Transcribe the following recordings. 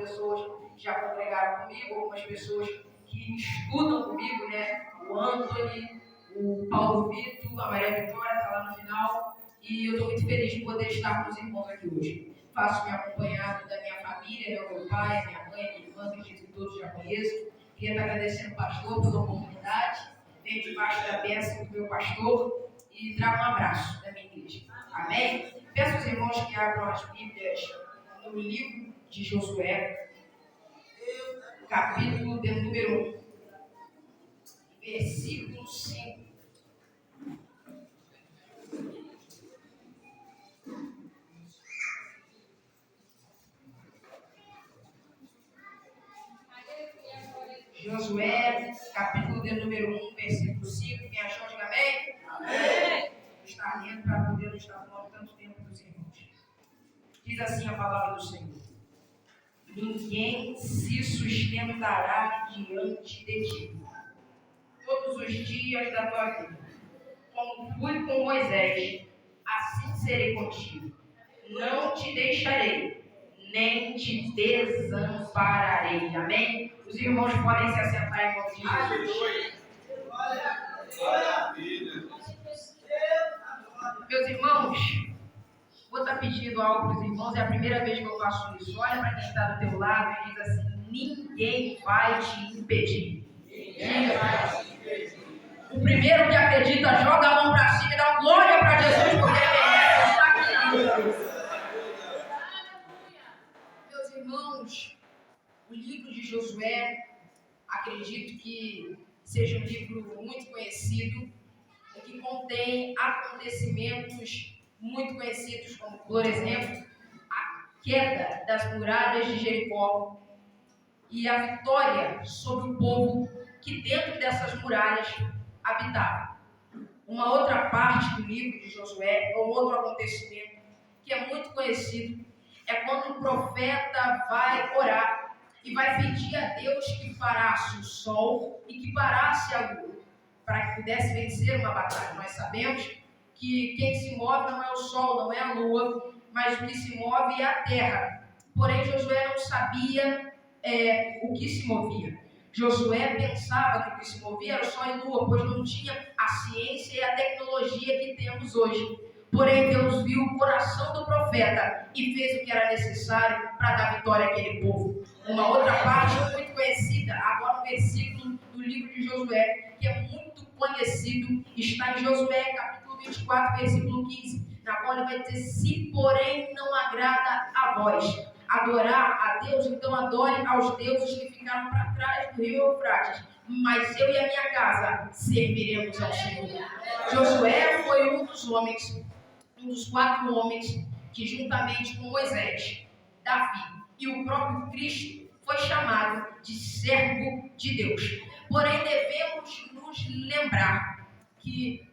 pessoas já congregaram comigo, algumas pessoas que estudam comigo, né? O Anthony, o Paulo Vitor, a Maria Vitória está lá no final. E eu estou muito feliz de poder estar com os irmãos aqui hoje. Faço-me acompanhado da minha família, meu pai, minha mãe, minha irmã, acredito que todos já conheço. Queria estar agradecendo ao pastor pela oportunidade. Venho debaixo da bênção do meu pastor e trago um abraço da minha igreja. Amém? Peço aos irmãos que abram as Bíblias no livro de Josué, capítulo de número 1, versículo 5. Josué, capítulo de número 1, versículo 5. Quem achou, diga amém? Amém. Está lendo para poder não estar falando tanto tempo dos irmãos. Diz assim a palavra do Senhor: ninguém se sustentará diante de ti todos os dias da tua vida. Como fui com Moisés, assim serei contigo. Não te deixarei, nem te desampararei. Amém? Os irmãos podem se assentar em nome de Jesus. Meus irmãos, vou estar pedindo algo para os irmãos, é a primeira vez que eu faço isso. Olha para quem está do teu lado e diz assim: ninguém vai te impedir. O primeiro que acredita, joga a mão para cima e dá glória para Jesus, porque ele está aqui. Meus irmãos, o livro de Josué, acredito que seja um livro muito conhecido, que contém acontecimentos muito conhecidos, como, por exemplo, a queda das muralhas de Jericó e a vitória sobre o povo que dentro dessas muralhas habitava. Uma outra parte do livro de Josué, ou outro acontecimento que é muito conhecido, é quando o profeta vai orar e vai pedir a Deus que parasse o sol e que parasse a lua, para que pudesse vencer uma batalha. Nós sabemos que quem se move não é o sol, não é a lua, mas o que se move é a terra. Porém, Josué não sabia o que se movia. Josué pensava que o que se movia era o sol e a lua, pois não tinha a ciência e a tecnologia que temos hoje. Porém, Deus viu o coração do profeta e fez o que era necessário para dar vitória àquele povo. Uma outra parte muito conhecida, agora um versículo do livro de Josué, que é muito conhecido, está em Josué, capítulo 24, versículo 15, na qual ele vai dizer: se porém não agrada a vós adorar a Deus, então adore aos deuses que ficaram para trás do rio Eufrates, mas eu e a minha casa serviremos ao Senhor. Josué foi um dos 4 homens que, juntamente com Moisés, Davi e o próprio Cristo, foi chamado de servo de Deus. Porém, devemos nos lembrar que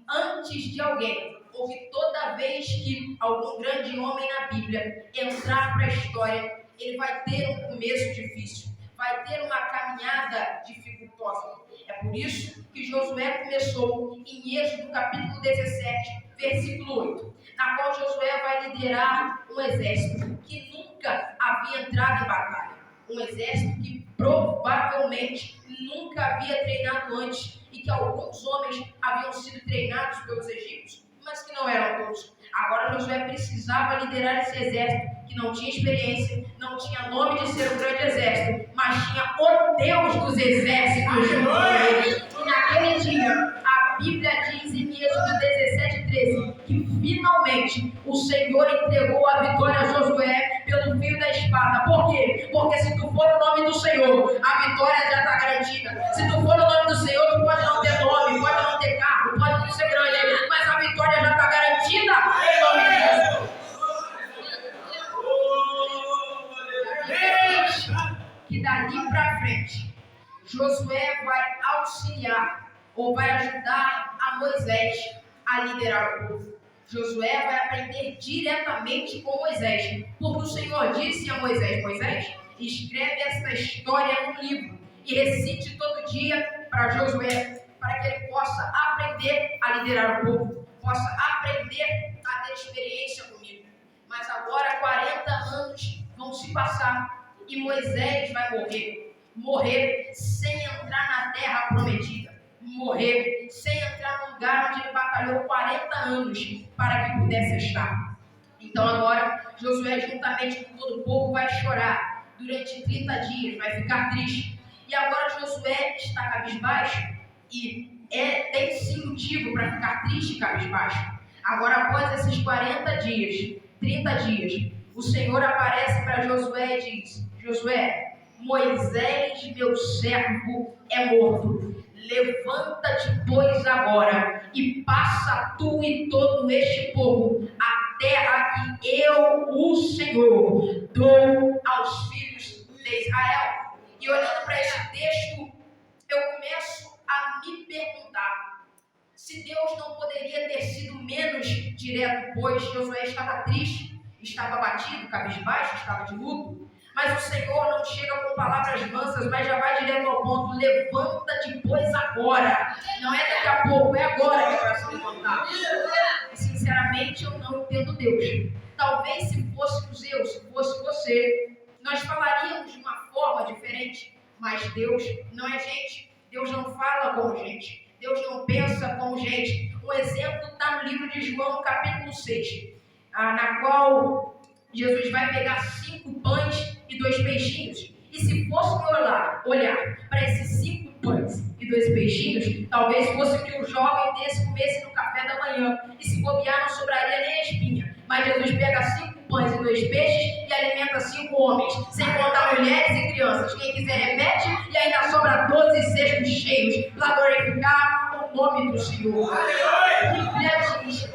antes de alguém, ou que toda vez que algum grande homem na Bíblia entrar para a história, ele vai ter um começo difícil, vai ter uma caminhada dificultosa. É por isso que Josué começou em Êxodo capítulo 17, versículo 8, na qual Josué vai liderar um exército que nunca havia entrado em batalha, um exército que provavelmente nunca havia treinado antes, e que alguns homens haviam sido treinados pelos egípcios, mas que não eram todos. Agora Josué precisava liderar esse exército que não tinha experiência, não tinha nome de ser um grande exército, mas tinha o Deus dos exércitos junto com ele. E naquele dia, a Bíblia diz em Êxodo 17:13 que finalmente o Senhor entregou a vitória a Josué pelo fio da espada. Por quê? Porque se tu for o nome do Senhor, a vitória já está garantida. Se tu for o nome do Senhor, tu pode não ter nome, pode não ter carro, pode não ser grande, mas a vitória já está garantida em nome de Jesus. Eis que dali para frente, Josué vai auxiliar ou vai ajudar a Moisés a liderar o povo. Josué vai aprender diretamente com Moisés, porque o Senhor disse a Moisés: Moisés, escreve essa história no livro e recite todo dia para Josué, para que ele possa aprender a liderar o povo, possa aprender a ter experiência comigo. Mas agora 40 anos vão se passar e Moisés vai morrer sem entrar na terra prometida, morrer sem entrar no lugar onde ele batalhou 40 anos para que pudesse estar. Então agora Josué, juntamente com todo o povo, vai chorar durante 30 dias, vai ficar triste. E agora Josué está cabisbaixo e tem sim motivo para ficar triste e cabisbaixo. Agora, após esses 40 dias, 30 dias, o Senhor aparece para Josué e diz: Josué, Moisés, meu servo, é morto. Levanta-te, pois, agora, e passa tu e todo este povo a terra que eu, o Senhor, dou aos filhos de Israel. E olhando para esse texto, eu começo a me perguntar se Deus não poderia ter sido menos direto, pois Josué estava triste, estava abatido, cabisbaixo, estava de luto. Mas o Senhor não chega com palavras mansas, mas já vai direto ao ponto: levanta-te, pois, agora. Não é daqui a pouco, é agora que vai se levantar. E sinceramente eu não entendo Deus. Talvez se fôssemos eu, se fosse você, nós falaríamos de uma forma diferente. Mas Deus não é gente. Deus não fala como gente. Deus não pensa como gente. Um exemplo está no livro de João, capítulo 6, na qual Jesus vai pegar 5 pães e 2 peixinhos. E se fosse olhar para esses 5 pães e 2 peixinhos, talvez fosse o que o jovem desse comesse no café da manhã. E se bobear, não sobraria nem a espinha. Mas Jesus pega 5 pães e 2 peixes e alimenta 5 homens, sem contar mulheres e crianças. Quem quiser repete, e ainda sobra 12 cestos cheios para glorificar o nome do Senhor. A Bíblia diz,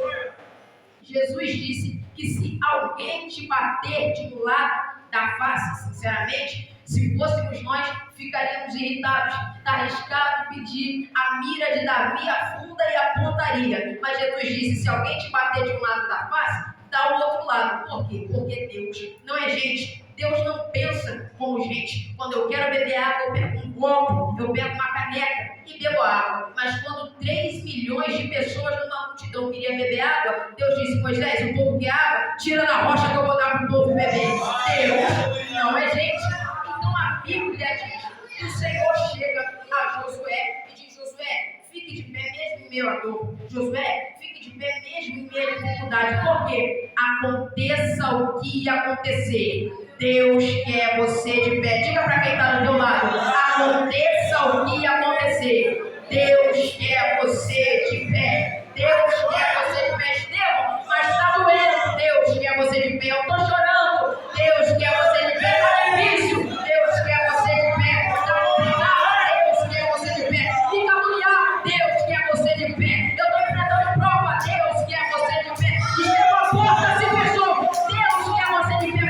Jesus disse que se alguém te bater de um lado da face, sinceramente, se fôssemos nós, ficaríamos irritados. Está arriscado pedir a mira de Davi, a funda e a pontaria. Mas Jesus disse: se alguém te bater de um lado da face, dá o outro lado. Por quê? Porque Deus não é gente. Deus não pensa como gente. Quando eu quero beber água, eu pego um copo, eu pego uma caneca e bebo água. Mas quando 3 milhões de pessoas numa multidão queriam beber água, Deus disse: Moisés, o povo quer água? Tira da rocha que eu vou dar para o povo beber. Deus não é gente. Então a Bíblia diz que o Senhor chega a Josué e diz: Josué, fique de pé mesmo em meio à dor. Josué, fique de pé mesmo em meio à dificuldade. Por quê? Aconteça o que acontecer, Deus quer você de pé. Diga para quem está do teu lado: aconteça o que acontecer, Deus quer você de pé. Deus quer você de pé. Estevão, mas está doendo. Deus quer você de pé. Eu estou chorando. Deus quer você de pé. Está difícil. Deus quer você de pé. Está complicado. Deus quer você de pé. Fica agoniado. Deus quer você de pé. Eu estou enfrentando prova. Deus quer você de pé. Estevão, a porta se fechou. Deus quer você de pé.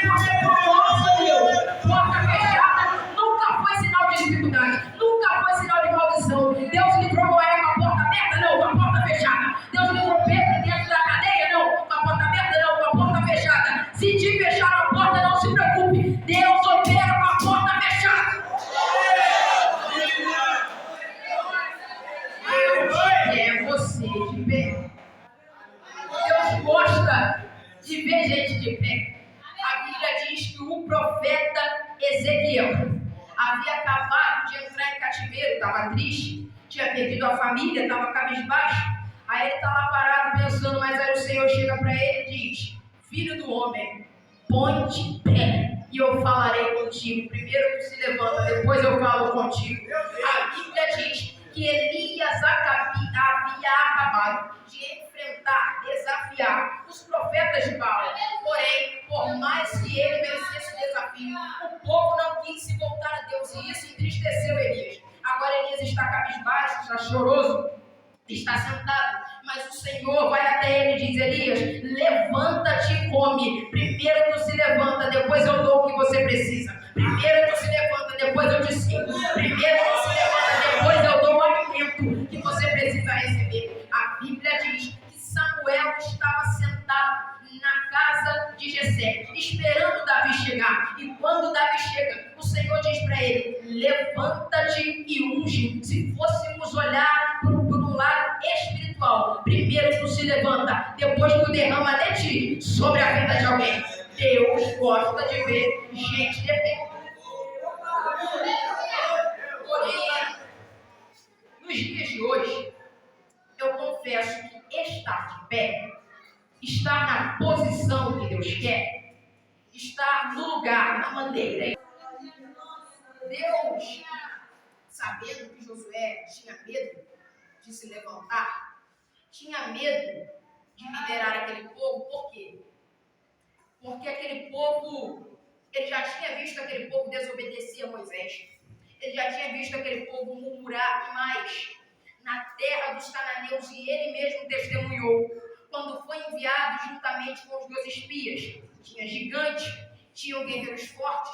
Porque para o nosso Deus, porta fechada nunca foi sinal de dificuldade. Nunca foi sinal de maldição. Deus livrou Noé com a porta aberta? Não, com a porta fechada. Deus livrou Pedro dentro da cadeia? Não, com a porta aberta? Não, com a porta fechada. Se te fecharam a porta, não se preocupe. Deus opera com a porta fechada. Deus quer você de pé. Deus gosta de ver gente de pé. A Bíblia diz que o profeta Ezequiel havia acabado de entrar em cativeiro, estava triste, tinha perdido a família, estava cabisbaixo. Aí ele está lá parado pensando, mas aí o Senhor chega para ele e diz: filho do homem, põe-te em pé e eu falarei contigo. Primeiro tu se levanta, depois eu falo contigo. A Bíblia diz que Elias havia acabado de enfrentar, desafiar os profetas de Baal. Porém, por mais que ele vencesse o desafio, o povo não quis se voltar a Deus, e isso entristeceu Elias. Agora Elias está cabisbaixo, está choroso, está sentado, mas o Senhor vai até ele e diz: Elias, levanta-te e come. Primeiro tu se levanta, depois eu dou o que você precisa. Primeiro tu se levanta, depois eu te ensino. Primeiro tu se levanta, depois eu dou o alimento que você precisa receber. A Bíblia diz que Samuel estava sentado na casa de Jessé, esperando Davi chegar. E quando Davi chega, o Senhor diz para ele: levanta-te e unge. Se fôssemos olhar por um lado espiritual, primeiro tu se levanta, depois tu derrama de ti sobre a vida de alguém. Deus gosta de ver gente de Deus quer estar no lugar, na maneira. Deus, sabendo que Josué tinha medo de se levantar, tinha medo de liderar aquele povo. Por quê? Porque aquele povo, ele já tinha visto aquele povo desobedecer a Moisés. Ele já tinha visto aquele povo murmurar e mais na terra dos cananeus, e ele mesmo testemunhou quando foi enviado juntamente com os 2 espias. Tinha gigantes, tinham guerreiros fortes,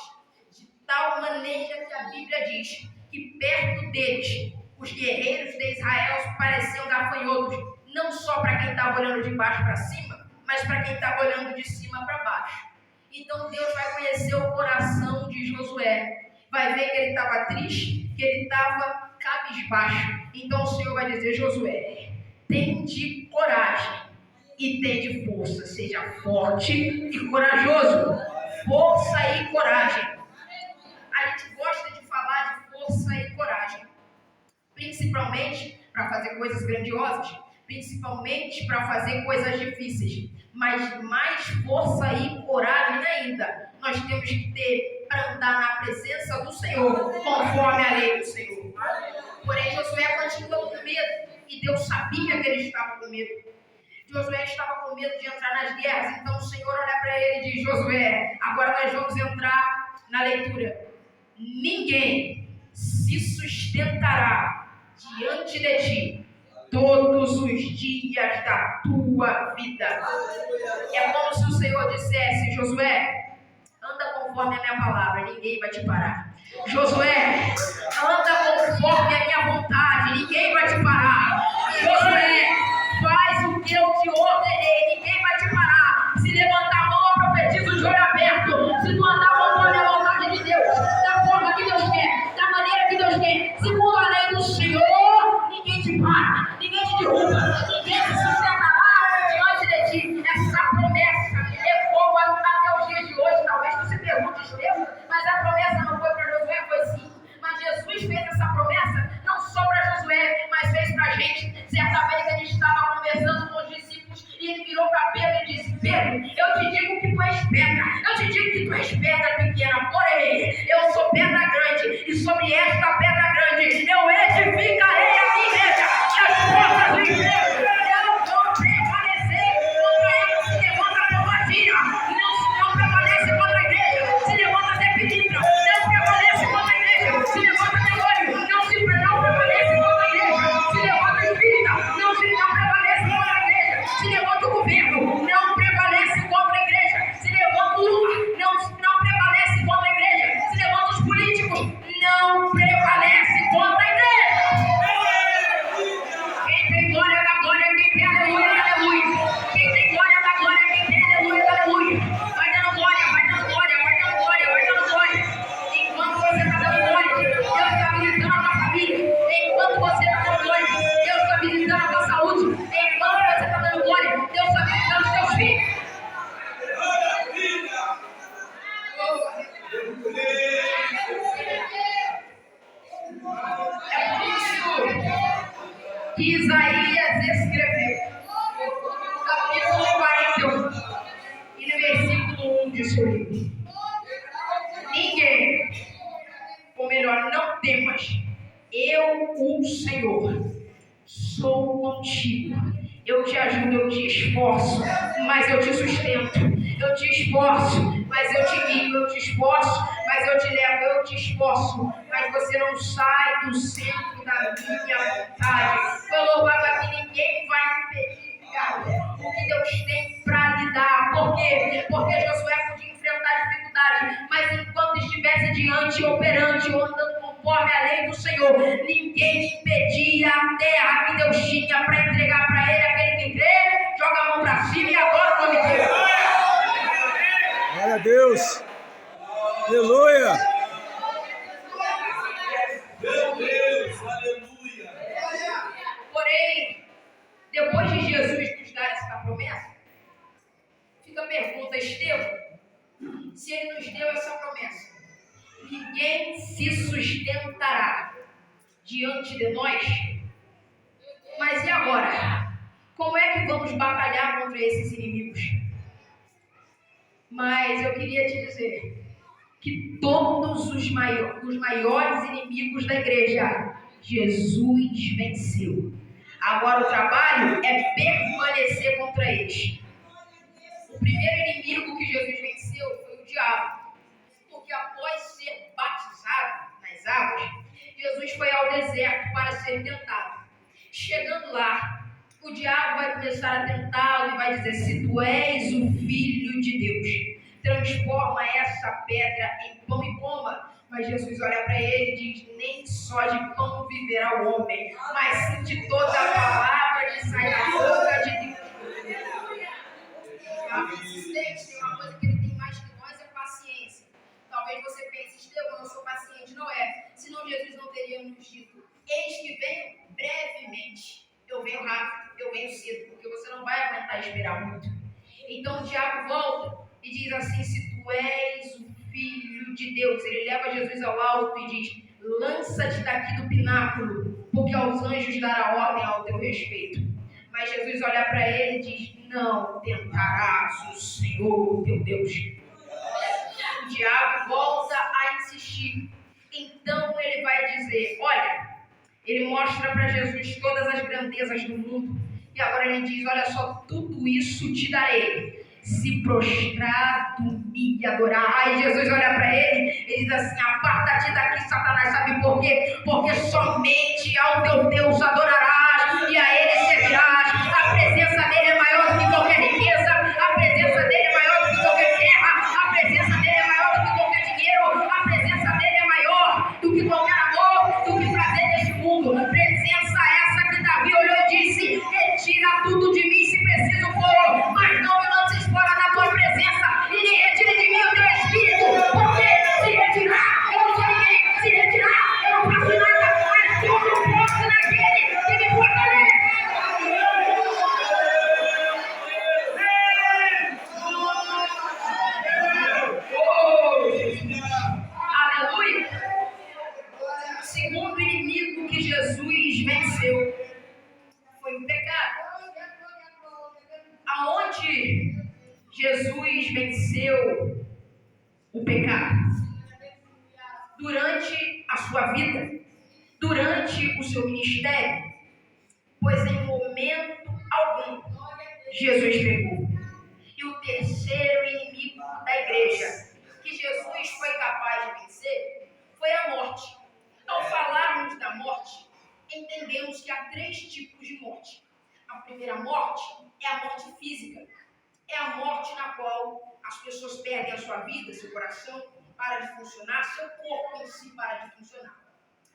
de tal maneira que a Bíblia diz que perto deles os guerreiros de Israel pareciam gafanhotos, não só para quem estava olhando de baixo para cima, mas para quem estava olhando de cima para baixo. Então Deus vai conhecer o coração de Josué, vai ver que ele estava triste, que ele estava cabisbaixo. Então o Senhor vai dizer: Josué, tende coragem e tende força, seja forte e corajoso. Força e coragem. A gente gosta de falar de força e coragem, principalmente para fazer coisas grandiosas, principalmente para fazer coisas difíceis, mas mais força e coragem ainda nós temos que ter para andar na presença do Senhor, conforme a lei do Senhor. Porém, Josué continuou com medo, e Deus sabia que ele estava com medo. Josué estava com medo de entrar nas guerras. Então o Senhor olha para ele e diz: Josué, agora nós vamos entrar na leitura. Ninguém se sustentará diante de ti todos os dias da tua vida. É como se o Senhor dissesse: Josué, anda conforme a minha palavra, ninguém vai te parar. Josué, anda conforme a minha vontade, ninguém vai te parar. Josué, faz o que eu te ordenei, ninguém vai te parar. Se levantar a mão, eu profetizo de olho aberto. Se tu andar conforme a vontade de Deus, da forma que Deus quer, da maneira que Deus quer, segundo a lei do Senhor, ninguém te para, ninguém te derruba, ninguém se sustentará diante de ti. Essa promessa ecoa até os dias de hoje. Talvez tu se pergunte, Estevam, mas a promessa não foi para Josué, foi sim. Mas Jesus fez essa promessa não só para Josué, mas fez para a gente. Certa vez ele estava conversando com os discípulos e ele virou para Pedro e disse: Pedro, eu te digo que tu és pedra, eu te digo que tu és pedra pequena, porém eu sou pedra grande, e sobre esta pedra grande eu edificarei a minha igreja, e as portas do inferno não vão prevalecer contra ela. Se levanta a covardia, não prevalece contra a igreja. Se levanta a definidra, não prevalece contra a igreja. Se levanta demônio, não prevalece contra a igreja. Se levanta espírita, não prevalece contra a igreja. Se levanta o governo, não prevalece contra a igreja. Se levanta o Lula, não prevalece contra a igreja. Se levanta os políticos, não prevalece contra a igreja. Quem tem glória da glória, quem tem aleluia, aleluia. Quem tem glória da glória, quem tem aleluia, aleluia. Vai dando glória, vai dando glória, vai dando glória, vai dando glória. Enquanto você está dando glória, Deus está visitando a tua família. Enquanto você está dando glória, Deus está visitando a tua saúde. Enquanto você está dando glória, Deus está visitando os teus filhos. É por isso que Isaías escreveu no capítulo 41 e no versículo 1 de seu livro: ninguém, ou melhor, não temas, eu, o Senhor, sou contigo. Eu te ajudo, eu te esforço, mas eu te sustento. Eu te esforço, mas eu te guio. Eu te esforço, mas eu te levo. Eu te esforço, mas você não sai do centro da minha vontade. Foi louvado aqui, ninguém vai impedir, cara, o que Deus tem para lhe dar. Por quê? Porque Josué podia enfrentar dificuldades, mas enquanto estivesse diante, operante, ou andando conforme a lei do Senhor, ninguém impedia a terra que Deus tinha para entregar para ele. Aquele que crê, joga a mão para cima e adora o nome de Deus. Glória a Deus. Aleluia. Meu Deus, aleluia. Porém, depois de Jesus nos dar essa promessa, fica a pergunta: Estevam, se ele nos deu essa promessa, ninguém se sustentará diante de nós, mas e agora? Como é que vamos batalhar contra esses inimigos? Mas eu queria te dizer que todos os maiores inimigos da igreja, Jesus venceu. Agora o trabalho é permanecer contra eles. O primeiro inimigo que Jesus venceu foi o diabo. Porque após ser batizado nas águas, Jesus foi ao deserto para ser tentado. Chegando lá, o diabo vai começar a tentá-lo e vai dizer: se tu és o Filho de Deus, transforma essa pedra em pão e coma. Mas Jesus olha para ele e diz: nem só de pão viverá o homem, mas sim de toda a palavra que sai da boca de Deus. Tem uma coisa que ele tem mais que nós, é paciência. Talvez você pense: Estevão, eu não sou paciente. Não é. Senão Jesus não teria nos dito: eis que venho brevemente. Eu venho rápido, eu venho cedo, porque você não vai aguentar esperar muito. Então o diabo volta e diz assim: se tu és o Filho de Deus, ele leva Jesus ao alto e diz: lança-te daqui do pináculo, porque aos anjos dará ordem ao teu respeito. Mas Jesus olha para ele e diz: não tentarás o Senhor teu Deus. O diabo volta a insistir. Então ele vai dizer: olha, ele mostra para Jesus todas as grandezas do mundo. E agora ele diz: olha só, tudo isso te darei, se prostrado me adorar. Aí Jesus olha para ele e diz assim: aparta-te daqui, Satanás. Sabe por quê? Porque somente ao teu Deus adorarás e a ele servirás. A presença dele é maior do que qualquer riqueza, a presença dele é maior do que qualquer terra, a presença dele é maior do que qualquer dinheiro, a presença dele é maior do que qualquer amor, do que prazer deste mundo. Presença essa que Davi olhou e disse: retira tudo de mim se preciso for, mas não me lances fora da tua presença, e nem retire de mim o teu espírito, porque se retirar, eu não sou ninguém, se retirar, eu não faço nada, mas tudo posso naquele que me fortalece. Aleluia! O segundo inimigo que Jesus venceu foi o pecado. Aonde Jesus venceu o pecado? Durante a sua vida, durante o seu ministério, pois em momento algum Jesus pecou. E o terceiro inimigo da igreja que Jesus foi capaz de vencer foi a morte. Ao falarmos da morte, entendemos que há 3 tipos de morte. A primeira morte é a morte física. É a morte na qual as pessoas perdem a sua vida, seu coração para de funcionar, seu corpo em si para de funcionar.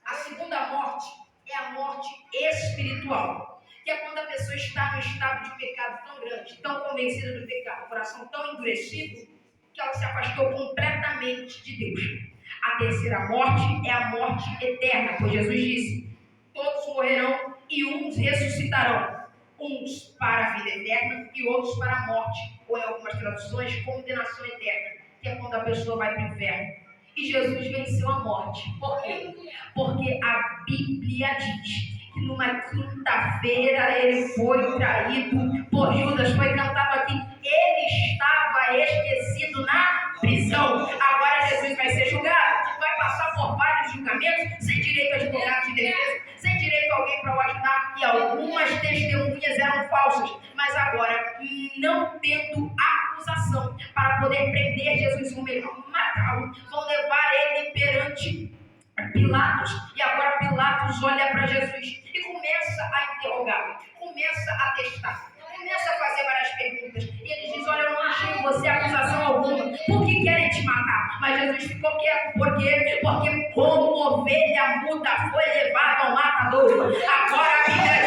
A segunda morte é a morte espiritual, que é quando a pessoa está no estado de pecado tão grande, tão convencida do pecado, o coração tão endurecido, que ela se afastou completamente de Deus. A terceira morte é a morte eterna, pois Jesus disse: todos morrerão e uns ressuscitarão, uns para a vida eterna e outros para a morte, ou em algumas traduções, condenação eterna, que é quando a pessoa vai para o inferno. E Jesus venceu a morte. Por quê? Porque a Bíblia diz que numa quinta-feira ele foi traído por Judas. Foi cantado aqui: ele estava esquecido na prisão. Agora Jesus vai ser julgado, vai passar por vários julgamentos, sem direito a advogado de defesa, sem direito a alguém para o ajudar, e algumas testemunhas eram falsas, mas agora, não tendo acusação para poder prender Jesus, vão matá-lo, vão levar ele perante Pilatos. E agora Pilatos olha para Jesus e começa a interrogá-lo, começa a testar, começa a fazer várias perguntas. E ele diz: olha, eu não achei em você acusação alguma, por que querem te matar? Mas Jesus ficou quieto. Por quê? Porque como ovelha muda foi levado ao matadouro. Agora a Bíblia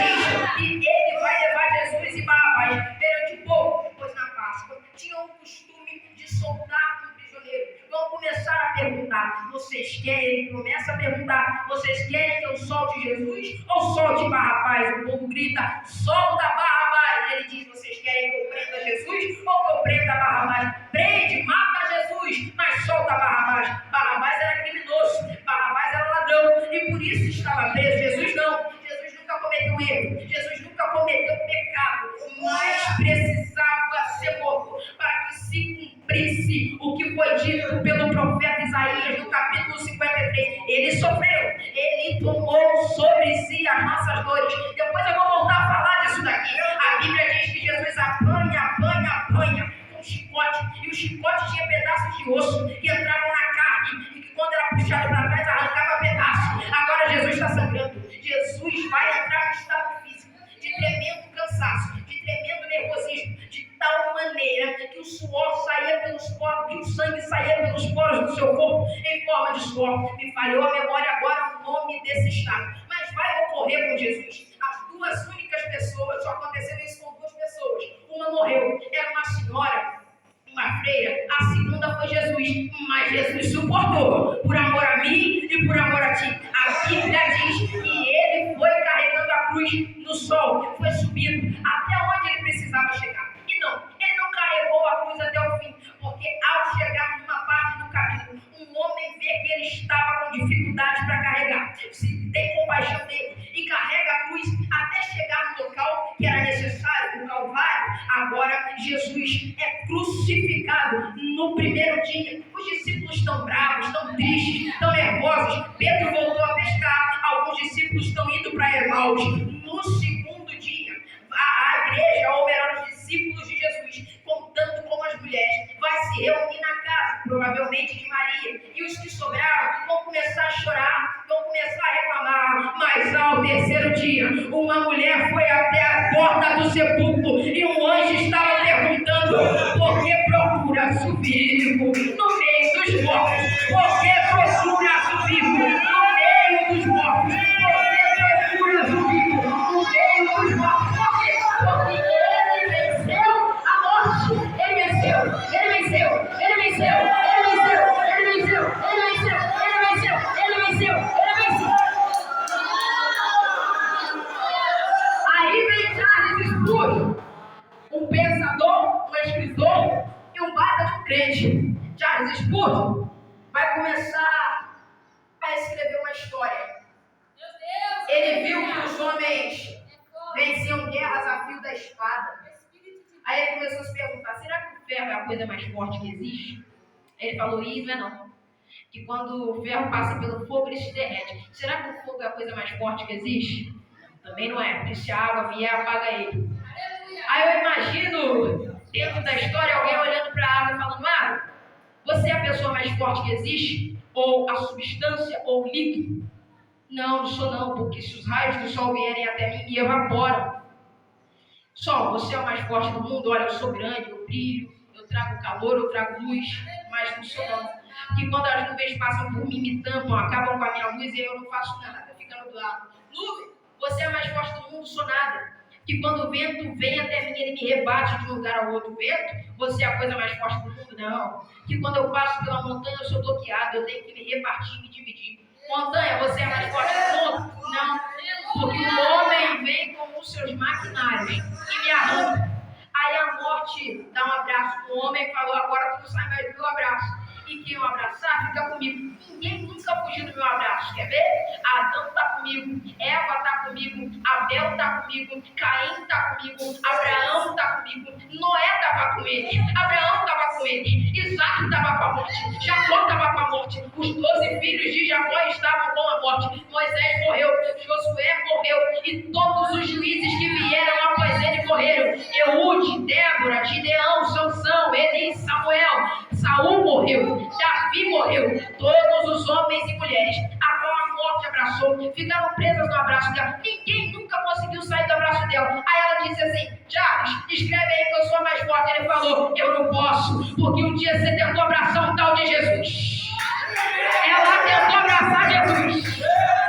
diz que ele vai levar Jesus e Barrabás perante o povo, pois na Páscoa tinham o costume de soltar um prisioneiro. Vão começar a perguntar: vocês querem? Começa a perguntar: vocês querem que eu solte Jesus ou solte Barrabás? O povo grita: solta Barrabás. Ele diz: vocês querem que eu prenda Jesus ou que eu prenda Barrabás? Prende, mata Jesus, mas solta Barrabás. Barrabás era criminoso, Barrabás era ladrão e por isso estava preso. Jesus não. Jesus nunca cometeu erro, Jesus nunca cometeu pecado, mas precisava ser morto para que se cumprisse tomou sobre si as nossas dores. Depois eu vou voltar a falar disso daqui. A Bíblia diz que Jesus apanha com chicote, e o chicote tinha pedaços de osso que entravam na carne e que quando era puxado para trás arrancava pedaço. Agora Jesus está sangrando. Jesus vai entrar no estado físico de tremendo cansaço, de tremendo nervosismo, de tal maneira que o suor saía pelos poros, que o sangue saía pelos poros do seu corpo em forma de suor. Me falhou a memória agora o nome desse estado, mas vai ocorrer com Jesus. As duas únicas pessoas, só aconteceu isso com duas pessoas. Uma morreu, era uma senhora, uma freira. A segunda foi Jesus, mas Jesus suportou por amor a mim e por amor a ti. A Bíblia diz que ele foi carregando a cruz no sol, foi subindo até onde ele precisava chegar. E não, ele não carregou a cruz até o fim, porque ao chegar numa parte do caminho, um homem vê que ele estava com dificuldade para carregar, se tem compaixão dele e carrega a cruz até chegar no local que era necessário, o Calvário. Agora Jesus é crucificado no primeiro dia. Os discípulos estão bravos, estão tristes, estão nervosos. Pedro voltou a pescar, alguns discípulos estão indo para Emaús. No segundo dia, a igreja, ou melhor, os discípulos de Jesus, contando com as mulheres, vai se reunir na casa, provavelmente de Maria, e os que sobraram vão começar a chorar, vão começar a reclamar. Mas ao terceiro dia, uma mulher foi até a porta do sepulcro e um anjo estava perguntando: por que procuras o vivo no meio dos mortos? Por que procuras o vivo no meio dos mortos? Por que procuras o vivo no meio dos mortos? Por quê? Porque ele venceu a morte. Ele venceu, ele venceu, ele venceu, ele venceu, ele venceu, ele venceu, ele venceu, ele venceu, ele venceu. Aí vem Charles Spurgeon, um pensador, um escritor e um baita de crente. Charles Spurgeon vai começar a escrever uma história. Ele viu que os homens venciam guerras a fio da espada. Aí ele começou a se perguntar: será que o ferro é a coisa mais forte que existe? Aí ele falou: isso é não. Que quando o ferro passa pelo fogo, ele se derrete. Será que o fogo é a coisa mais forte que existe? Também não é, porque se a água vier, apaga ele. Aí eu imagino, dentro da história, alguém olhando para a água e falando: ah, você é a pessoa mais forte que existe? Ou a substância, ou o líquido? Não, não sou não, porque se os raios do sol vierem até mim, me evaporam. Sol, você é o mais forte do mundo. Olha, eu sou grande, eu brilho, eu trago calor, eu trago luz, mas não sou não. Porque quando as nuvens passam por mim, me tampam, acabam com a minha luz e eu não faço nada, ficando do lado. Nuvem, você é a mais forte do mundo, sou nada. Que quando o vento vem até mim, ele me rebate de um lugar ao outro. Vento, você é a coisa mais forte do mundo, não. Que quando eu passo pela montanha, eu sou bloqueado, eu tenho que me repartir, me dividir. Montanha, você é a mais forte do mundo? Não. Porque o homem vem com os seus maquinários e me arranca. Aí a morte dá um abraço no homem e falou: agora tu não sai mais do meu abraço. E quem eu abraçar, fica comigo. Ninguém nunca fugiu do meu abraço, quer ver? Adão está comigo, Eva está comigo, Abel está comigo, Caim está comigo, Abraão está comigo, Noé estava com ele, Abraão estava com ele, Isaac estava com a morte, Jacó estava com a morte, os 12 filhos de Jacó estavam com a morte, Moisés morreu, Josué morreu, e todos os juízes que vieram após ele morreram. Eude, Débora, Gideão, Sansão, Eli, Samuel, Saul morreu, Davi morreu, todos os homens e mulheres a qual a morte abraçou, ficaram presas no abraço dela. Ninguém nunca conseguiu sair do abraço dela. Aí ela disse assim: Charles, escreve aí que eu sou mais forte. Ele falou: eu não posso, porque um dia você tentou abraçar um tal de Jesus. Ela tentou abraçar Jesus.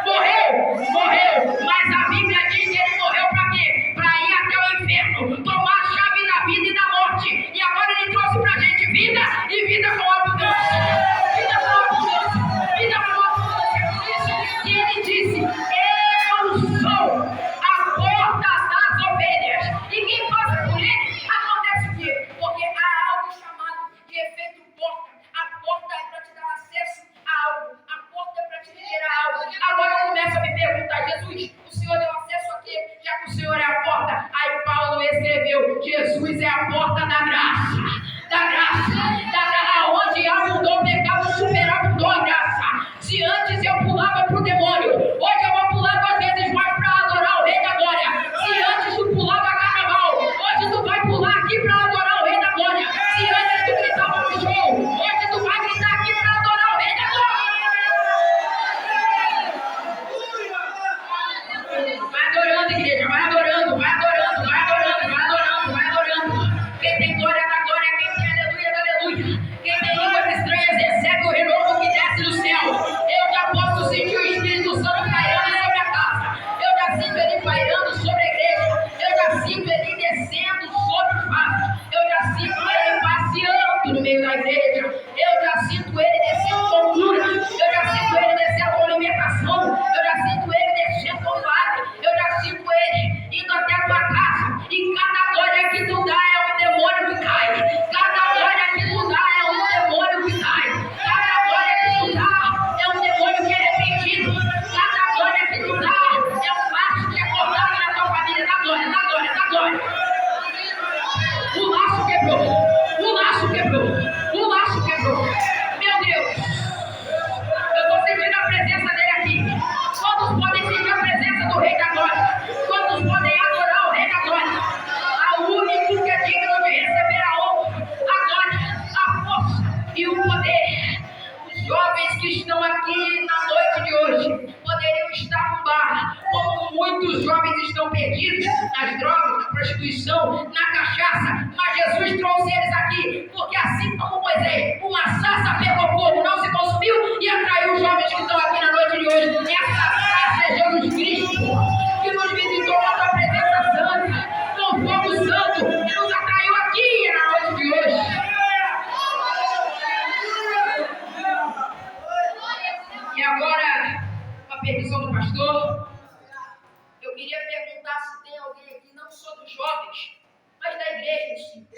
Morreu, mas a Bíblia diz que ele morreu para quê? Para ir até o inferno, tomar a chave da vida e da morte. E agora ele trouxe pra gente vida e vida com abundância. Vida com abundância. Vida com abundância. Por isso que ele disse: eu sou a porta das ovelhas. E quem passa por ele, acontece o quê? Porque há algo chamado de efeito porta. A porta é para te dar que estão aqui na noite de hoje poderiam estar no bar, como muitos jovens estão perdidos nas drogas, na prostituição, na cachaça, mas Jesus trouxe eles aqui, porque assim como Moisés, uma sarça pegou fogo, não se consumiu e atraiu os jovens que estão aqui na noite de hoje. Essa sarça é Jesus Cristo, que nos visitou com a sua presença santa, com o fogo santo, que nos atraiu aqui na noite de hoje. E agora, com a permissão do pastor, eu queria perguntar se tem alguém aqui, não só dos jovens, mas da igreja em si,